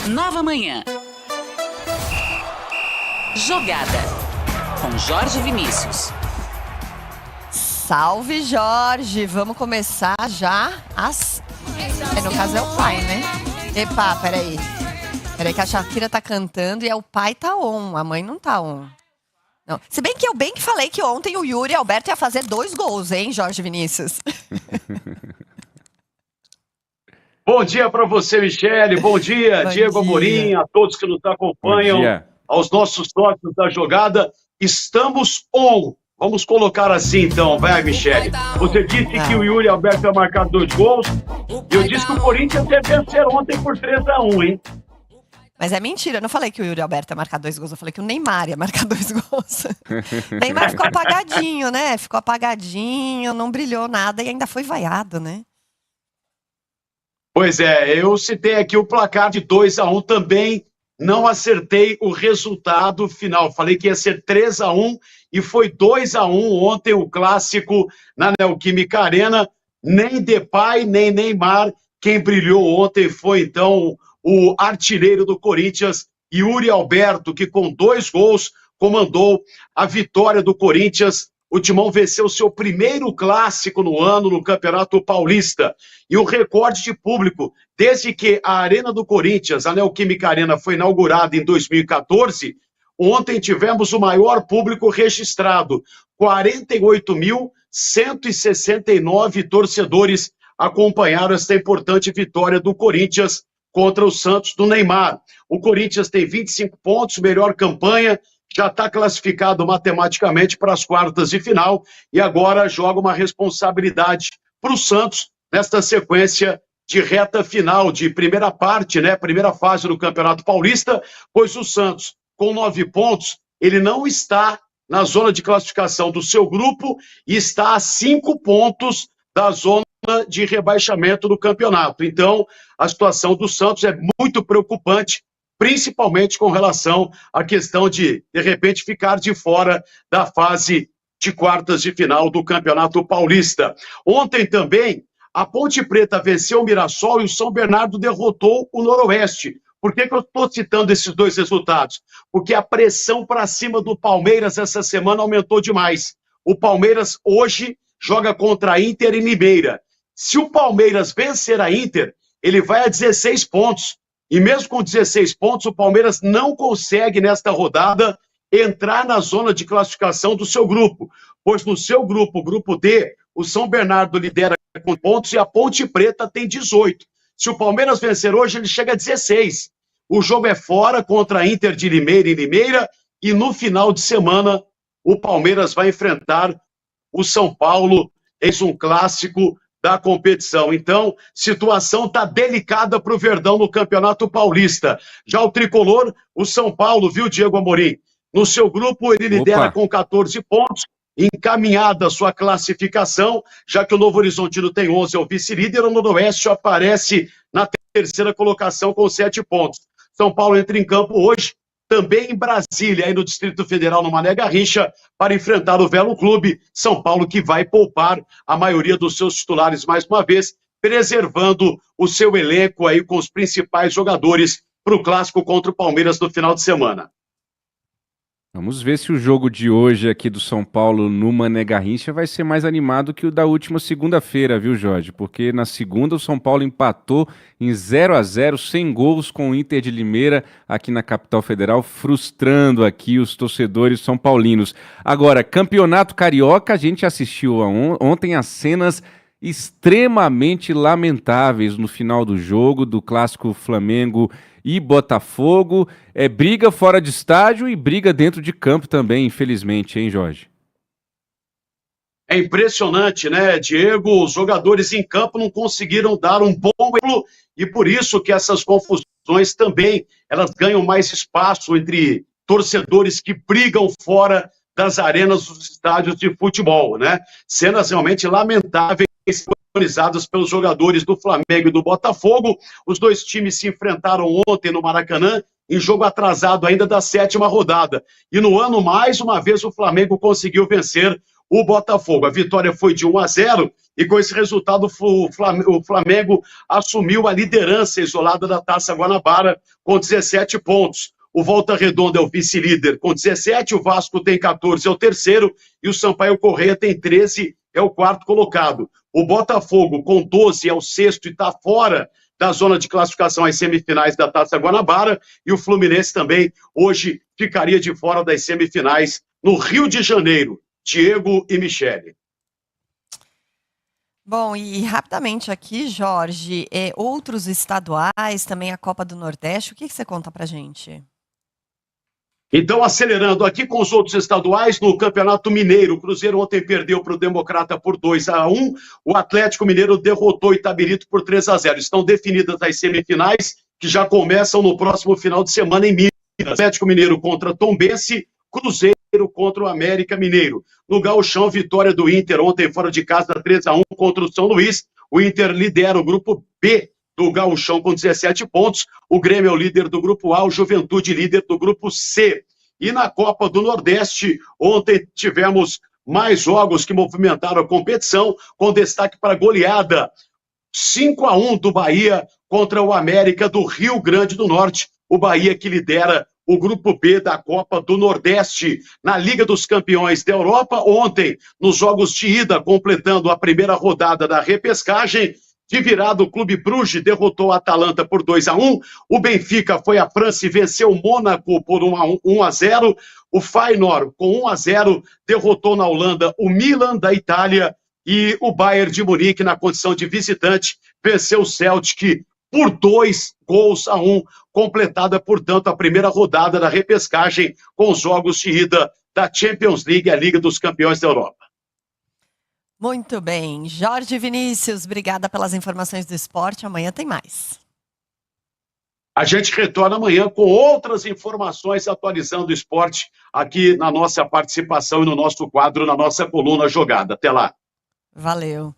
Nova Manhã. Jogada com Jorge Vinícius. Salve, Jorge! Vamos começar já as... No caso é o pai, né? Epa, peraí. Peraí que a Shakira tá cantando e o pai tá on, a mãe não tá on. Não. Se bem que eu bem que falei que ontem o Yuri Alberto ia fazer 2 gols, hein, Jorge Vinícius? Bom dia para você, Michele. Bom dia, Diego Amorim, a todos que nos acompanham, aos nossos sócios da jogada. Estamos on. Vamos colocar assim, então. Vai, Michele. Você disse que o Yuri Alberto vai marcar 2 gols. E eu disse que o Corinthians ia vencer ontem por 3-1, hein? Mas é mentira, eu não falei que o Yuri Alberto ia marcar 2 gols, eu falei que o Neymar ia marcar 2 gols. Neymar ficou apagadinho, né? Ficou apagadinho, não brilhou nada e ainda foi vaiado, né? Pois é, eu citei aqui o placar de 2-1 também, não acertei o resultado final. Falei que ia ser 3-1 e foi 2-1 ontem o clássico na Neoquímica Arena. Nem Depay, nem Neymar. Quem brilhou ontem foi então o artilheiro do Corinthians, Yuri Alberto, que com 2 gols comandou a vitória do Corinthians. O Timão venceu seu primeiro clássico no ano no Campeonato Paulista. E o recorde de público, desde que a Arena do Corinthians, a Neoquímica Arena, foi inaugurada em 2014, ontem tivemos o maior público registrado. 48.169 torcedores acompanharam esta importante vitória do Corinthians contra o Santos do Neymar. O Corinthians tem 25 pontos, melhor campanha, já está classificado matematicamente para as quartas de final e agora joga uma responsabilidade para o Santos nesta sequência de reta final, de primeira parte, né, primeira fase do Campeonato Paulista, pois o Santos, com 9 pontos, ele não está na zona de classificação do seu grupo e está a 5 pontos da zona de rebaixamento do campeonato. Então, a situação do Santos é muito preocupante, principalmente com relação à questão de repente, ficar de fora da fase de quartas de final do Campeonato Paulista. Ontem também, a Ponte Preta venceu o Mirassol e o São Bernardo derrotou o Noroeste. Por que eu estou citando esses 2 resultados? Porque a pressão para cima do Palmeiras essa semana aumentou demais. O Palmeiras hoje joga contra a Inter em Limeira. Se o Palmeiras vencer a Inter, ele vai a 16 pontos. E mesmo com 16 pontos, o Palmeiras não consegue, nesta rodada, entrar na zona de classificação do seu grupo. Pois no seu grupo, o grupo D, o São Bernardo lidera com pontos e a Ponte Preta tem 18. Se o Palmeiras vencer hoje, ele chega a 16. O jogo é fora contra a Inter de Limeira em Limeira e no final de semana o Palmeiras vai enfrentar o São Paulo em um clássico da competição. Então, situação está delicada para o Verdão no Campeonato Paulista. Já o tricolor, o São Paulo, viu, Diego Amorim? No seu grupo, ele lidera com 14 pontos, encaminhada a sua classificação, já que o Novo Horizontino tem 11, é o vice-líder, o Noroeste aparece na terceira colocação com 7 pontos. São Paulo entra em campo hoje, também em Brasília, aí no Distrito Federal, no Mané Garrincha, para enfrentar o Velo Clube. São Paulo que vai poupar a maioria dos seus titulares mais uma vez, preservando o seu elenco aí com os principais jogadores para o clássico contra o Palmeiras no final de semana. Vamos ver se o jogo de hoje aqui do São Paulo no Mané Garrincha vai ser mais animado que o da última segunda-feira, viu, Jorge? Porque na segunda o São Paulo empatou em 0-0, sem gols com o Inter de Limeira aqui na capital federal, frustrando aqui os torcedores são paulinos. Agora, Campeonato Carioca, a gente assistiu ontem as cenas extremamente lamentáveis no final do jogo, do clássico Flamengo e Botafogo. É briga fora de estádio e briga dentro de campo também, infelizmente, hein, Jorge? É impressionante, né, Diego? Os jogadores em campo não conseguiram dar um bom exemplo e por isso que essas confusões também, elas ganham mais espaço entre torcedores que brigam fora das arenas dos estádios de futebol, né? Cenas realmente lamentáveis, organizadas pelos jogadores do Flamengo e do Botafogo. Os 2 times se enfrentaram ontem no Maracanã, em jogo atrasado ainda da 7ª rodada. E no ano, mais uma vez, o Flamengo conseguiu vencer o Botafogo. A vitória foi de 1-0 e com esse resultado o Flamengo assumiu a liderança isolada da Taça Guanabara com 17 pontos. O Volta Redonda é o vice-líder com 17, o Vasco tem 14, é o terceiro, e o Sampaio Corrêa tem 13, é o quarto colocado. O Botafogo com 12 é o sexto e está fora da zona de classificação às semifinais da Taça Guanabara, e o Fluminense também hoje ficaria de fora das semifinais no Rio de Janeiro. Diego e Michele. Bom, e rapidamente aqui, Jorge, outros estaduais, também a Copa do Nordeste, o que você conta pra gente? Então, acelerando aqui com os outros estaduais, no Campeonato Mineiro, o Cruzeiro ontem perdeu para o Democrata por 2-1, o Atlético Mineiro derrotou o Itabirito por 3-0. Estão definidas as semifinais, que já começam no próximo final de semana em Minas. Atlético Mineiro contra Tombense, Cruzeiro contra o América Mineiro. No Gauchão, vitória do Inter ontem fora de casa 3-1 contra o São Luís. O Inter lidera o grupo B do Gauchão com 17 pontos. O Grêmio é o líder do grupo A, o Juventude líder do grupo C. E na Copa do Nordeste, ontem tivemos mais jogos que movimentaram a competição, com destaque para a goleada 5-1 do Bahia contra o América do Rio Grande do Norte. O Bahia que lidera o grupo B da Copa do Nordeste. Na Liga dos Campeões da Europa, ontem, nos jogos de ida, completando a primeira rodada da repescagem, de virada, o Clube Bruges derrotou a Atalanta por 2-1. O Benfica foi à França e venceu o Mônaco por 1-0. O Feyenoord, com 1-0, derrotou na Holanda o Milan da Itália. E o Bayern de Munique, na condição de visitante, venceu o Celtic por 2-1, completada, portanto, a primeira rodada da repescagem com os jogos de ida da Champions League, a Liga dos Campeões da Europa. Muito bem. Jorge Vinícius, obrigada pelas informações do esporte. Amanhã tem mais. A gente retorna amanhã com outras informações atualizando o esporte aqui na nossa participação e no nosso quadro, na nossa coluna Jogada. Até lá. Valeu.